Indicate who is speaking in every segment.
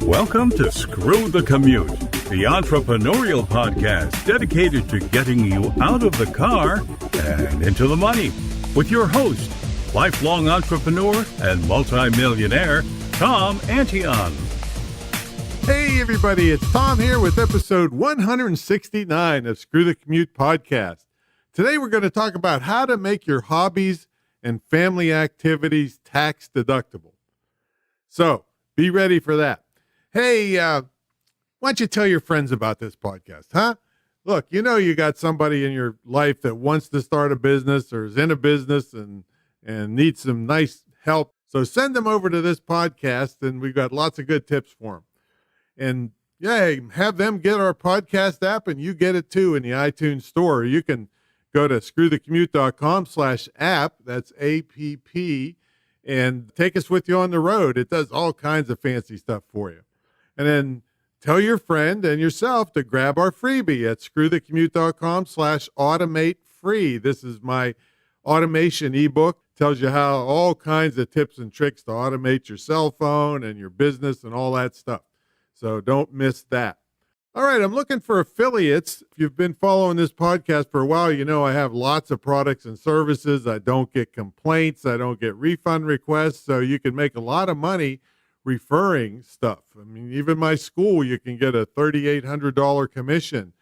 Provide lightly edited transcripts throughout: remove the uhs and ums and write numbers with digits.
Speaker 1: Welcome to Screw the Commute, the entrepreneurial podcast dedicated to getting you out of the car and into the money. With your host, lifelong entrepreneur and multimillionaire, Tom Antion.
Speaker 2: Hey everybody, it's Tom here with episode 169 of Screw the Commute podcast. Today we're going to talk about how to make your hobbies and family activities tax deductible. So be ready for that. Hey, why don't you tell your friends about this podcast, huh? Look, you know you got somebody in your life that wants to start a business or is in a business and needs some nice help. So send them over to this podcast, and we've got lots of good tips for them. And yeah, have them get our podcast app, and you get it too in the iTunes store. You can go to screwthecommute.com/app, that's APP, and take us with you on the road. It does all kinds of fancy stuff for you. And then tell your friend and yourself to grab our freebie at screwthecommute.com/automate-free. This is my automation ebook. Tells you how all kinds of tips and tricks to automate your cell phone and your business and all that stuff. So don't miss that. All right, I'm looking for affiliates. If you've been following this podcast for a while, you know I have lots of products and services. I don't get complaints. I don't get refund requests. So you can make a lot of money referring stuff. I mean, even my school, you can get a $3,800 commission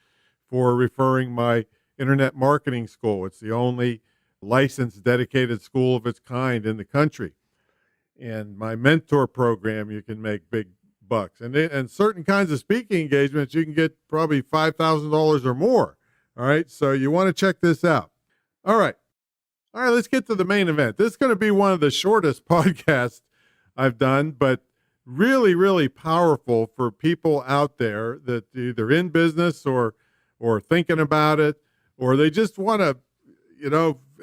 Speaker 2: for referring my internet marketing school. It's the only licensed dedicated school of its kind in the country. And my mentor program, you can make big bucks. And certain kinds of speaking engagements, you can get probably $5,000 or more. All right. So you want to check this out. All right, let's get to the main event. This is going to be one of the shortest podcasts I've done, but really, really powerful for people out there that either in business or thinking about it, or they just want to,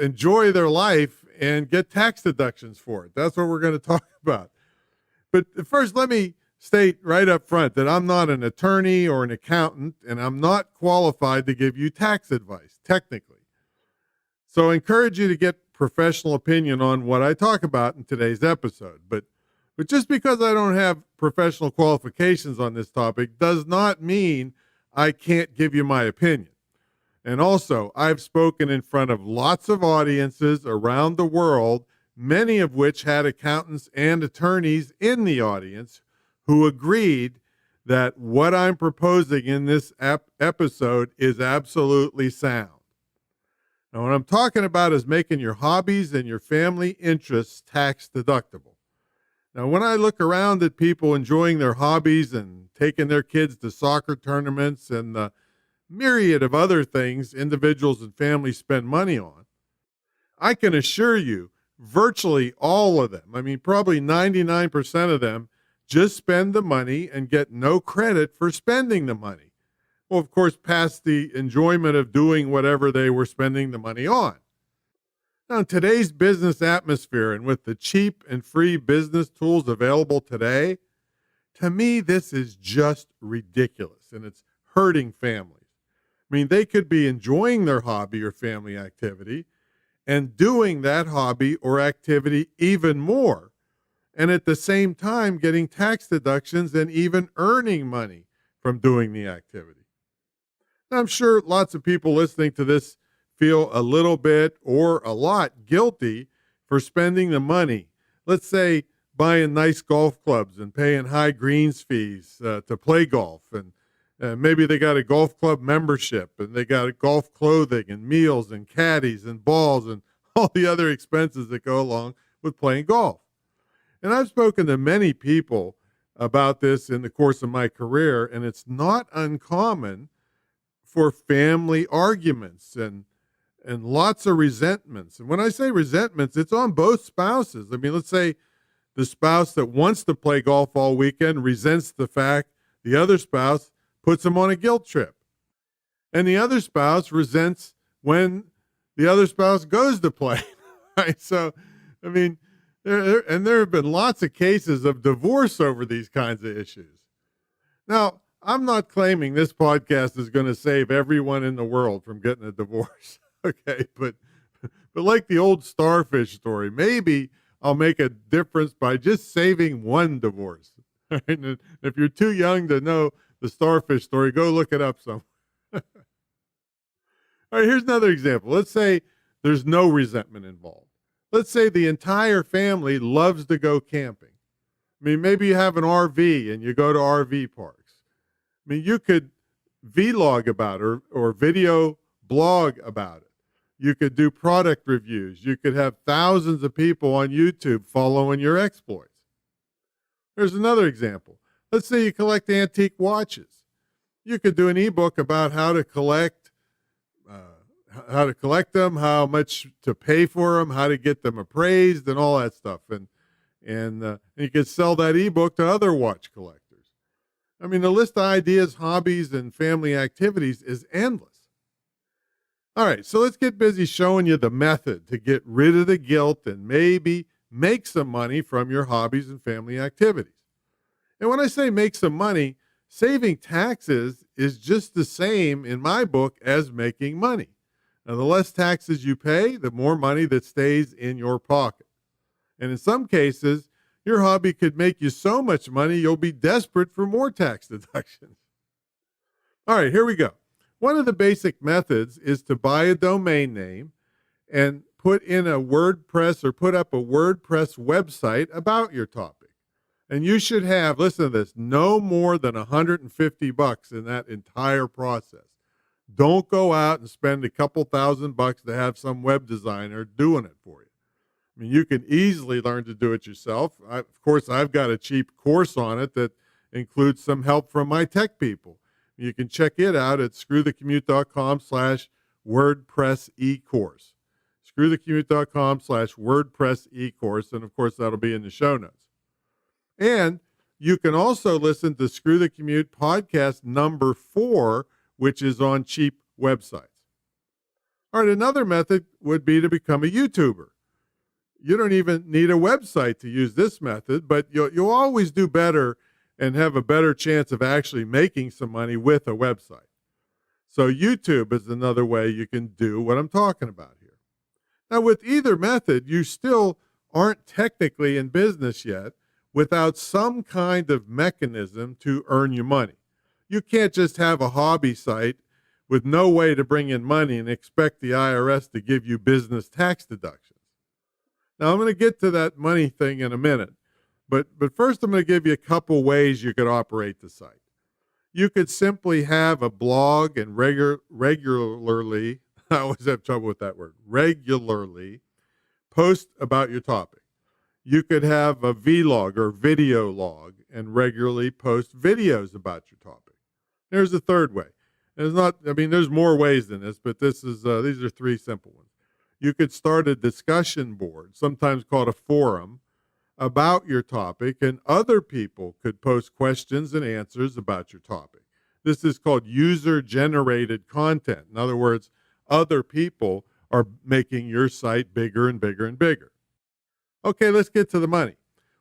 Speaker 2: enjoy their life and get tax deductions for it. That's what we're going to talk about. But first, let me state right up front that I'm not an attorney or an accountant, and I'm not qualified to give you tax advice, technically. So I encourage you to get professional opinion on what I talk about in today's episode. But just because I don't have professional qualifications on this topic does not mean I can't give you my opinion. And also, I've spoken in front of lots of audiences around the world, many of which had accountants and attorneys in the audience who agreed that what I'm proposing in this episode is absolutely sound. Now, what I'm talking about is making your hobbies and your family interests tax deductible. Now, when I look around at people enjoying their hobbies and taking their kids to soccer tournaments and the myriad of other things individuals and families spend money on, I can assure you virtually all of them, probably 99% of them, just spend the money and get no credit for spending the money. Well, of course, past the enjoyment of doing whatever they were spending the money on. Now, in today's business atmosphere and with the cheap and free business tools available today, to me, this is just ridiculous, and it's hurting families. They could be enjoying their hobby or family activity and doing that hobby or activity even more, and at the same time getting tax deductions and even earning money from doing the activity. Now, I'm sure lots of people listening to this feel a little bit or a lot guilty for spending the money. Let's say buying nice golf clubs and paying high greens fees to play golf. And maybe they got a golf club membership and they got golf clothing and meals and caddies and balls and all the other expenses that go along with playing golf. And I've spoken to many people about this in the course of my career, and it's not uncommon for family arguments and lots of resentments. And when I say resentments, it's on both spouses. Let's say the spouse that wants to play golf all weekend resents the fact the other spouse puts them on a guilt trip. And the other spouse resents when the other spouse goes to play. Right? So, there have been lots of cases of divorce over these kinds of issues. Now, I'm not claiming this podcast is going to save everyone in the world from getting a divorce. Okay, but like the old starfish story, maybe I'll make a difference by just saving one divorce. Right? And if you're too young to know the starfish story, go look it up some. All right, here's another example. Let's say there's no resentment involved. Let's say the entire family loves to go camping. I mean, maybe you have an RV and you go to RV parks. I mean, you could vlog about it or video blog about it. You could do product reviews. You could have thousands of people on YouTube following your exploits. There's another example. Let's say you collect antique watches. You could do an ebook about how to collect them, how much to pay for them, how to get them appraised, and all that stuff. And you could sell that ebook to other watch collectors. I mean, the list of ideas, hobbies, and family activities is endless. All right, so let's get busy showing you the method to get rid of the guilt and maybe make some money from your hobbies and family activities. And when I say make some money, saving taxes is just the same in my book as making money. Now, the less taxes you pay, the more money that stays in your pocket. And in some cases, your hobby could make you so much money you'll be desperate for more tax deductions. All right, here we go. One of the basic methods is to buy a domain name and put in a WordPress or put up a WordPress website about your topic. And you should have, listen to this, no more than $150 in that entire process. Don't go out and spend a couple $1,000 to have some web designer doing it for you. I mean, you can easily learn to do it yourself. Of course, I've got a cheap course on it that includes some help from my tech people. You can check it out at screwthecommute.com/WordPress e-course. Screwthecommute.com/WordPress e-course. And of course, that'll be in the show notes. And you can also listen to Screw the Commute podcast number 4, which is on cheap websites. All right, another method would be to become a YouTuber. You don't even need a website to use this method, but you'll always do better and have a better chance of actually making some money with a website. So YouTube is another way you can do what I'm talking about here. Now, with either method, you still aren't technically in business yet without some kind of mechanism to earn you money. You can't just have a hobby site with no way to bring in money and expect the IRS to give you business tax deductions. Now, I'm going to get to that money thing in a minute, but first I'm going to give you a couple ways you could operate the site. You could simply have a blog and regularly, I always have trouble with that word, regularly post about your topic. You could have a vlog or video log and regularly post videos about your topic. There's a third way. There's more ways than this, but these are 3 simple ones. You could start a discussion board, sometimes called a forum, about your topic, and other people could post questions and answers about your topic. This is called user-generated content. In other words, other people are making your site bigger and bigger and bigger. Okay, let's get to the money.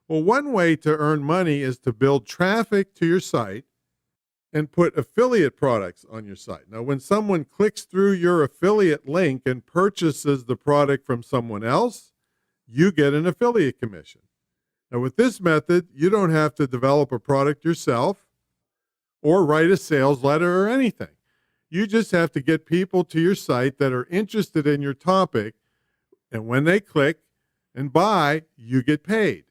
Speaker 2: Well, one way to earn money is to build traffic to your site and put affiliate products on your site. Now, when someone clicks through your affiliate link and purchases the product from someone else, you get an affiliate commission. Now, with this method, you don't have to develop a product yourself or write a sales letter or anything. You just have to get people to your site that are interested in your topic, and when they click and buy, you get paid.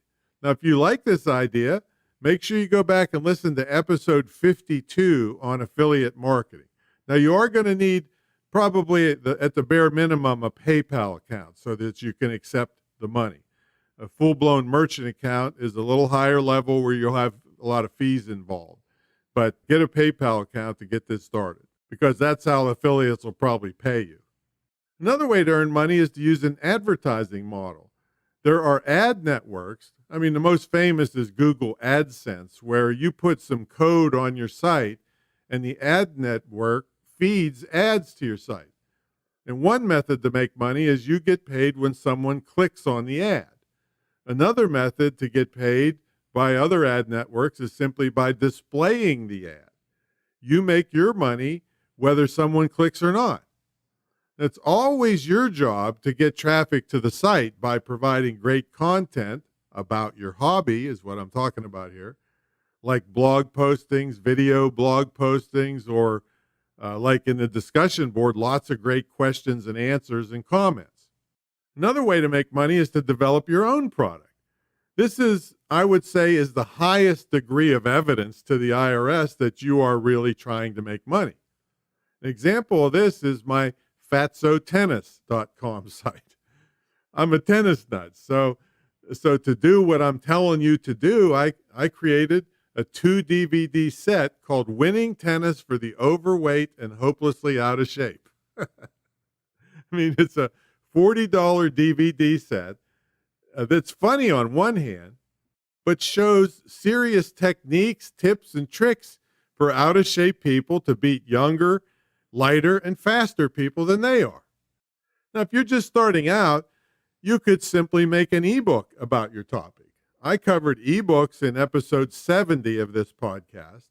Speaker 2: Now, if you like this idea, make sure you go back and listen to episode 52 on affiliate marketing. Now, you are going to need probably at the bare minimum a PayPal account so that you can accept the money. A full-blown merchant account is a little higher level where you'll have a lot of fees involved. But get a PayPal account to get this started because that's how affiliates will probably pay you. Another way to earn money is to use an advertising model. There are ad networks. The most famous is Google AdSense, where you put some code on your site and the ad network feeds ads to your site. And one method to make money is you get paid when someone clicks on the ad. Another method to get paid by other ad networks is simply by displaying the ad. You make your money whether someone clicks or not. It's always your job to get traffic to the site by providing great content about your hobby, is what I'm talking about here, like blog postings, video blog postings, or like in the discussion board, lots of great questions and answers and comments. Another way to make money is to develop your own product. This is, I would say, is the highest degree of evidence to the IRS that you are really trying to make money. An example of this is my fatsotennis.com site. I'm a tennis nut. So to do what I'm telling you to do, I created a 2 DVD set called Winning Tennis for the Overweight and Hopelessly Out of Shape. I mean, it's a $40 DVD set that's funny on one hand, but shows serious techniques, tips, and tricks for out-of-shape people to beat younger, lighter, and faster people than they are. Now, if you're just starting out, you could simply make an ebook about your topic. I covered ebooks in episode 70 of this podcast.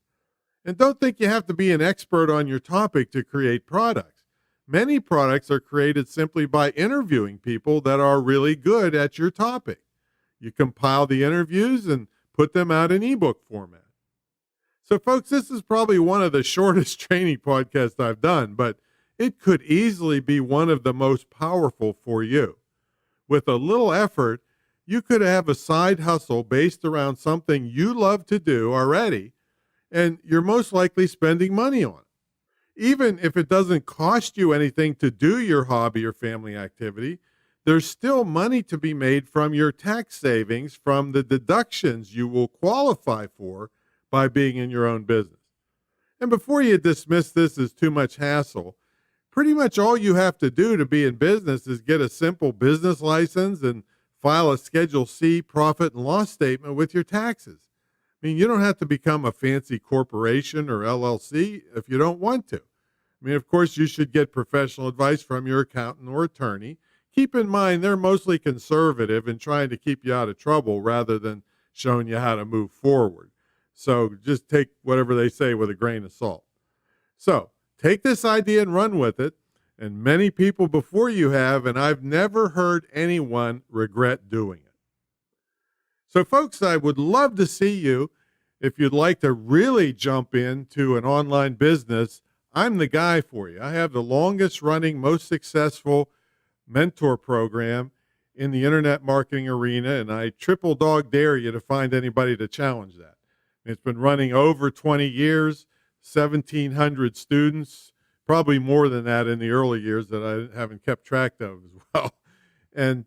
Speaker 2: And don't think you have to be an expert on your topic to create products. Many products are created simply by interviewing people that are really good at your topic. You compile the interviews and put them out in ebook format. So, folks, this is probably one of the shortest training podcasts I've done, but it could easily be one of the most powerful for you. With a little effort, you could have a side hustle based around something you love to do already, and you're most likely spending money on it. Even if it doesn't cost you anything to do your hobby or family activity, there's still money to be made from your tax savings from the deductions you will qualify for by being in your own business. And before you dismiss this as too much hassle, pretty much all you have to do to be in business is get a simple business license and file a Schedule C profit and loss statement with your taxes. I mean, you don't have to become a fancy corporation or LLC if you don't want to. I mean, of course, you should get professional advice from your accountant or attorney. Keep in mind, they're mostly conservative and trying to keep you out of trouble rather than showing you how to move forward. So just take whatever they say with a grain of salt. So take this idea and run with it. And many people before you have, and I've never heard anyone regret doing it. So, folks, I would love to see you. If you'd like to really jump into an online business, I'm the guy for you. I have the longest running, most successful mentor program in the internet marketing arena, and I triple dog dare you to find anybody to challenge that. It's been running over 20 years, 1,700 students, probably more than that in the early years that I haven't kept track of as well. And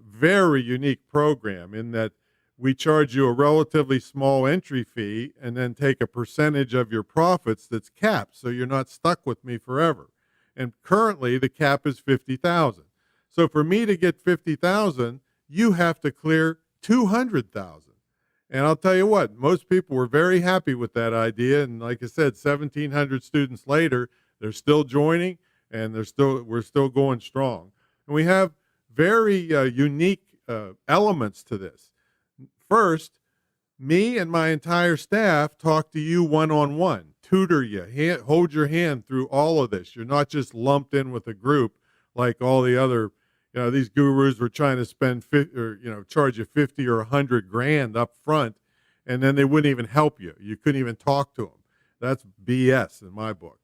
Speaker 2: very unique program in that we charge you a relatively small entry fee and then take a percentage of your profits that's capped, so you're not stuck with me forever. And currently the cap is $50,000. So for me to get $50,000, you have to clear $200,000. And I'll tell you what, most people were very happy with that idea. And like I said, 1,700 students later, they're still joining, and we're still going strong. And we have very unique elements to this. First, me and my entire staff talk to you one-on-one, tutor you, hold your hand through all of this. You're not just lumped in with a group like all the other, these gurus were trying to spend charge you 50 or 100 grand up front, and then they wouldn't even help you. You couldn't even talk to them. That's BS in my book.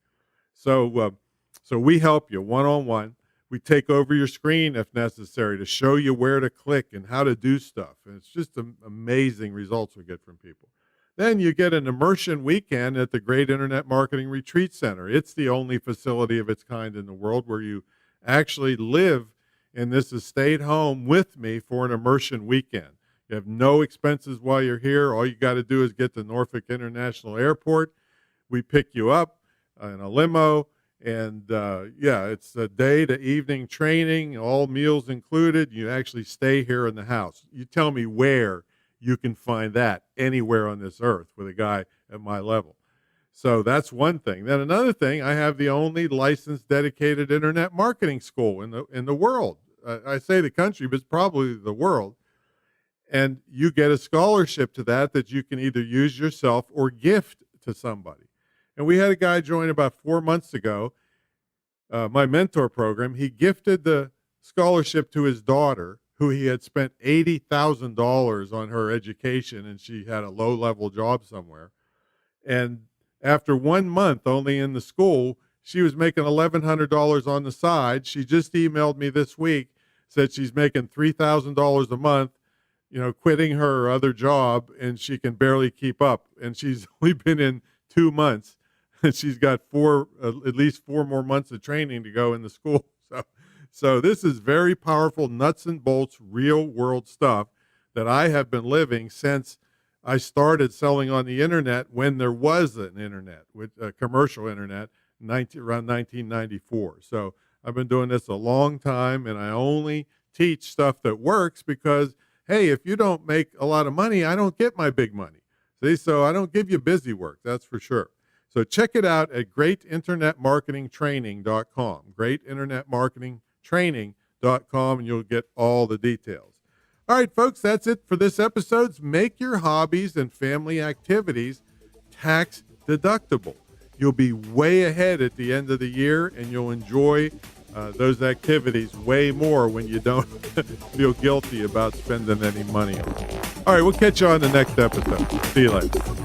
Speaker 2: So we help you one-on-one. We take over your screen if necessary to show you where to click and how to do stuff. And it's just amazing results we get from people. Then you get an immersion weekend at the Great Internet Marketing Retreat Center. It's the only facility of its kind in the world where you actually live in this estate home with me for an immersion weekend. You have no expenses while you're here. All you got to do is get to Norfolk International Airport. We pick you up in a limo, and it's a day to evening training, all meals included. You actually stay here in the house. You tell me where you can find that anywhere on this earth with a guy at my level. So that's one thing. Then another thing, I have the only licensed dedicated internet marketing school in the world. I say the country, but it's probably the world. And you get a scholarship to that you can either use yourself or gift to somebody. And we had a guy join about 4 months ago, my mentor program. He gifted the scholarship to his daughter, who he had spent $80,000 on her education, and she had a low-level job somewhere. And after 1 month only in the school, she was making $1,100 on the side. She just emailed me this week, said she's making $3,000 a month, quitting her other job, and she can barely keep up. And she's only been in 2 months, and she's got at least 4 more months of training to go in the school. So this is very powerful, nuts and bolts, real world stuff that I have been living since I started selling on the internet, when there was an internet, with a commercial internet, around 1994. So I've been doing this a long time, and I only teach stuff that works because, hey, if you don't make a lot of money, I don't get my big money. See, so I don't give you busy work, that's for sure. So check it out at greatinternetmarketingtraining.com, greatinternetmarketingtraining.com, and you'll get all the details. All right, folks, that's it for this episode. Make your hobbies and family activities tax deductible. You'll be way ahead at the end of the year, and you'll enjoy those activities way more when you don't feel guilty about spending any money on them. All right, we'll catch you on the next episode. See you later.